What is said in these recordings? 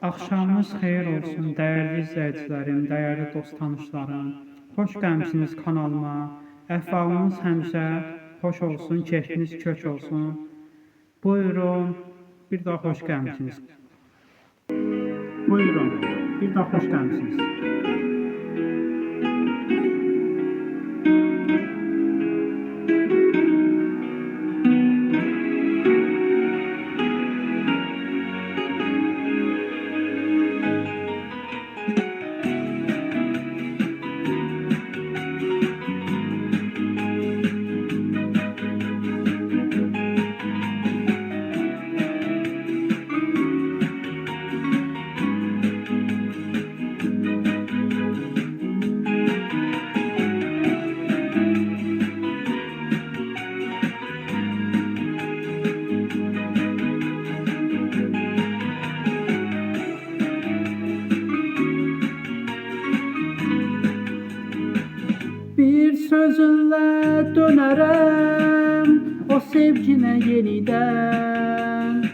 Axşamınız xeyir olsun, dəyərli izləyicilərim, dəyərli dost tanışlarım. Xoş gəlmisiniz kanalıma. Əhvalınız həmişə xoş olsun, keyfiniz kök olsun. Buyurun, bir daha xoş gəlmisiniz. Buyurun, bir daha xoş gəlmisiniz. Bir sözünle dönerem o sevgine yeniden.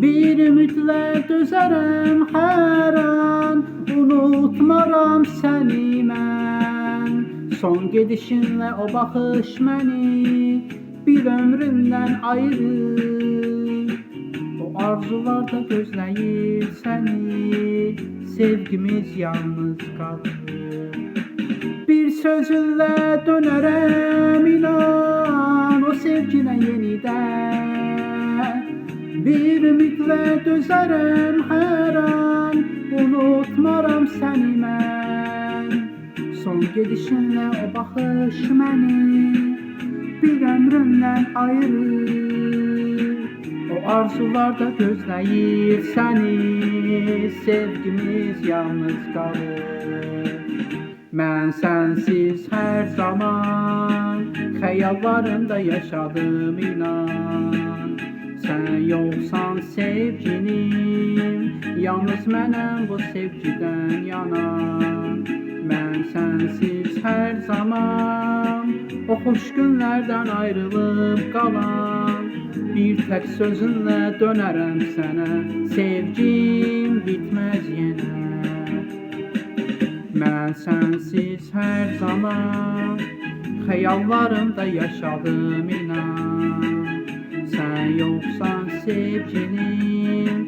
Bir ümitle dözerem her an, unutmaram seni mən. Son gedişinle o baxış məni bir ömrümden ayırır. O arzularda gözləyir səni, sevgimiz yalnız qalır. Bir sözünle dönerem inan o sevgine yeniden. Bir ümitle dözerem her an, unutmaram seni mən. Son gedişinle o baxış məni bir ömrümden ayırır. O arzularda gözləyir səni, sevgimiz yalnız qalır. Mən sənsiz hər zaman xəyallarımda yaşadım inan. Sən yoxsan sevgilim, yalnız mənəm bu sevgidən yanan. Mən sənsiz hər zaman o xoş günlərdən ayrılıb qalan. Bir tək sözünlə dönərəm sənə, sevgim bitməz yenə. Mən sənsiz hər zaman xəyallarımda yaşadım inan. Sən yoxsan sevgilim,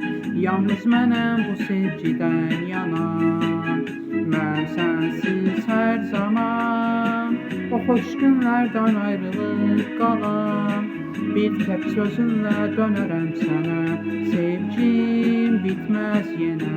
yalnız mənəm bu sevgidən yanan. Mən sənsiz hər zaman o xoş günlərdən ayrılıb qalan. Bir tək sözünlə dönərəm sənə, sevgim bitməz yenə.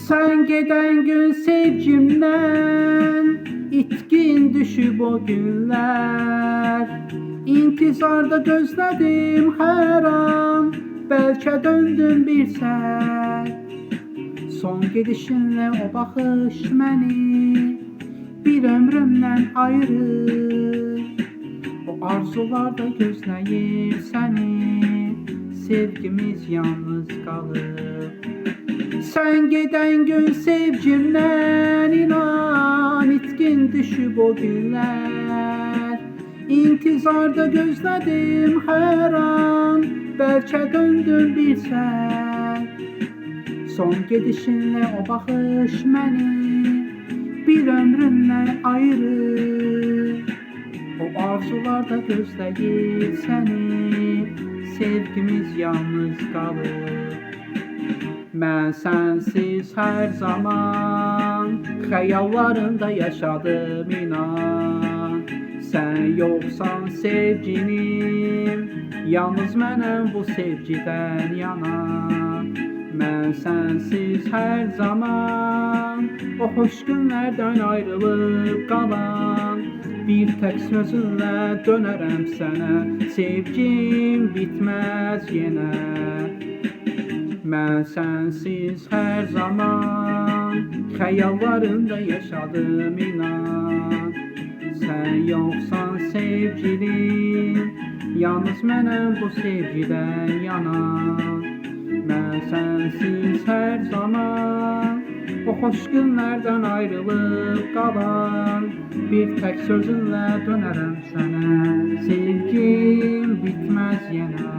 Sen geden gün sevgimden itkin düşüp o günler. İntizarda gözledim her an, belki döndüm bir sen. Son gedişinle o baxış məni bir ömrümden ayırır. O arzularda gözləyir səni, sevgimiz yalnız qalır. Sen giden gün sevgimden inan, itkin düşüp o günler. İntizarda gözledim her an, belki döndüm bir sen. Son gedişinle o baxış məni bir ömrümden ayırır. O arzularda gözləyir səni, sevgimiz yalnız qalır. Mən sənsiz hər zaman xəyallarımda yaşadım inan. Sən yoxsan sevgilim, yalnız mənəm bu sevgidən yanan. Mən sənsiz hər zaman o xoş günlərdən ayrılıb qalan. Bir tek sözünle dönerəm sənə, sevgim bitməz yenə. Mən sənsiz hər zaman xəyallarımda yaşadım inan. Sən yoxsan sevgilim, yalnız mənəm bu sevgidən yanan. Mən sənsiz hər zaman o xoş günlərdən ayrılıb qalan. Bir tek sözünlə dönərəm sənə, sevgim bitməz yenə.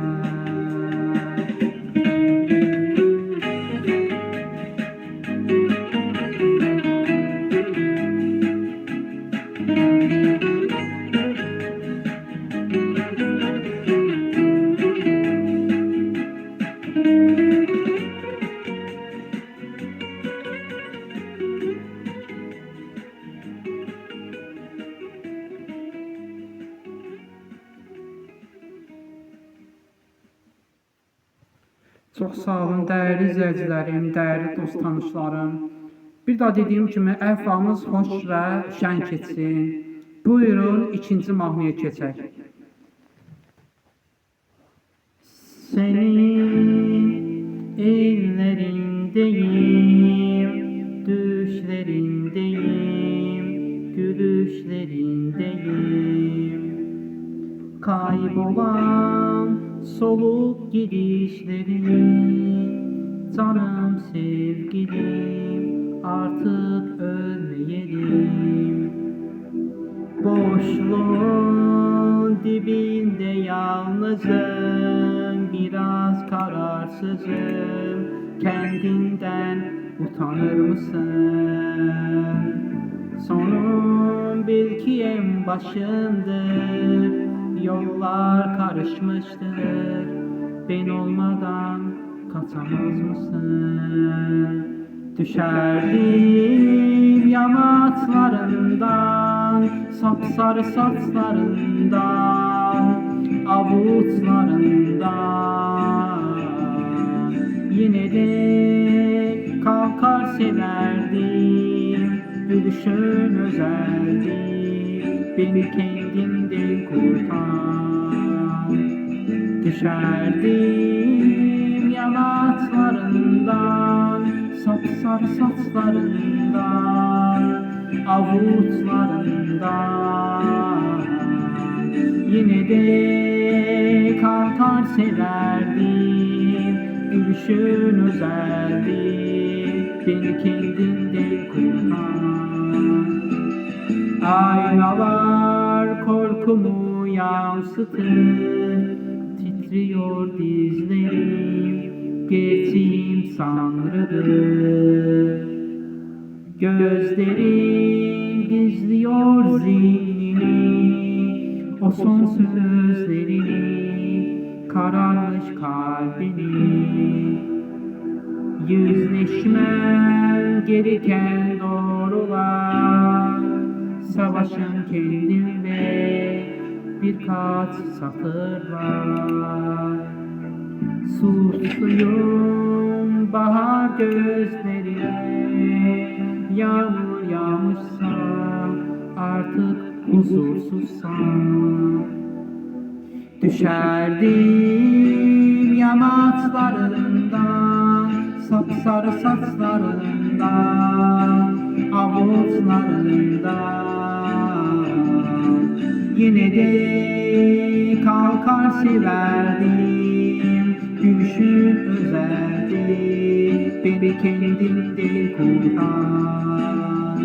Çox sağ olun, dəyərli izləyicilərim, dəyərli dost tanışlarım. Bir daha dediyim kimi, əhvalınız xoş və şən keçsin. Buyurun, ikinci mahnıya keçək. Senin ellerindeyim, düşlerindeyim, gülüşlerindeyim. Kaybolan soluk gidişlerin, canım sevgilim, artık ölmeyelim. Boşluğun dibinde yalnızım, biraz kararsızım. Kendinden utanır mısın? Sonun belki en başındır, yollar karışmıştır. Ben olmadan kaçamaz mısın? Düşerdim yamaçlarından, sapsarı saçlarından, avuçlarından. Yine de kalkar severdim, gülüşün özeldi. Beni kendimden kurtar. Düşerdim yamaçlarından, sapsarı saçlarından, avuçlarından. Yine de kalkar severdim, gülüşün özeldi. Beni kendimden kurtar. Aynalar korkumu yansıtır, titriyor dizlerim, gerçeğim Sanrı'dır. Gözlerim gizliyor zihnini, o son sözlerini, kararmış kalbini. Yüzleşmem gereken doğrular, savaşın kendimle birkaç satır var. Susluyum bahar gözlerine, yağmur yağmışsa artık huzursuzsam. Düşerdim yamaçlarından, sapsarı saçlarından, avuçlarından. Yine de kalkar severdim, gülüşün özeldi. Beni kendimden kurtar.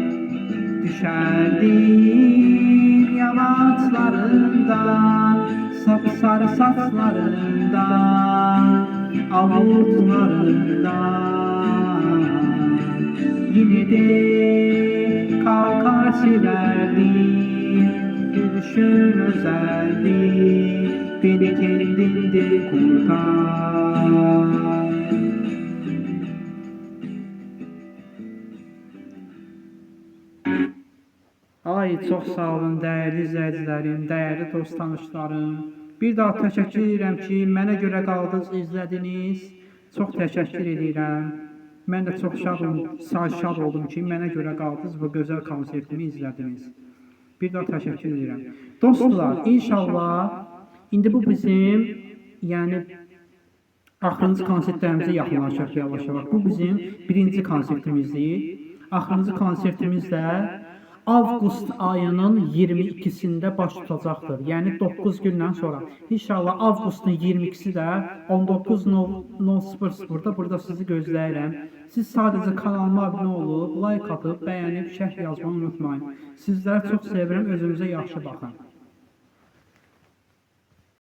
Düşerdim yamaçlarından, sapsarı saçlarından, avuçlarından. Yine de kalkar severdim, gülüşün özeldi. Beni kendinden kurtar. Ay, çox sağ olun, dəyərli izləyicilərim, dəyərli dost tanışlarım. Bir daha təşəkkür edirəm ki, mənə görə qaldınız, izlədiniz. Çox təşəkkür edirəm. Mən də çox şad oldum ki, mənə görə qaldınız və gözəl konsertimi izlədiniz. Bir daha təşəkkür edirəm. Dostlar, inşallah indi bu bizim, yəni axırıncı konsertlərimizə yaxınlaşır yavaş-yavaş. Bu bizim birinci konsertimizdir. Axırıncı konsertimiz də avqust ayının 22-sində baş tutacaqdır. Yəni 9 gündən sonra. İnşallah avqustun 22-si də 19:00-da burada sizi gözləyirəm. Siz sadəcə kanalıma abunə olub, like atıb, bəyənib, şərh yazmayı unutmayın. Sizləri çox sevirəm, özünüzə yaxşı baxın.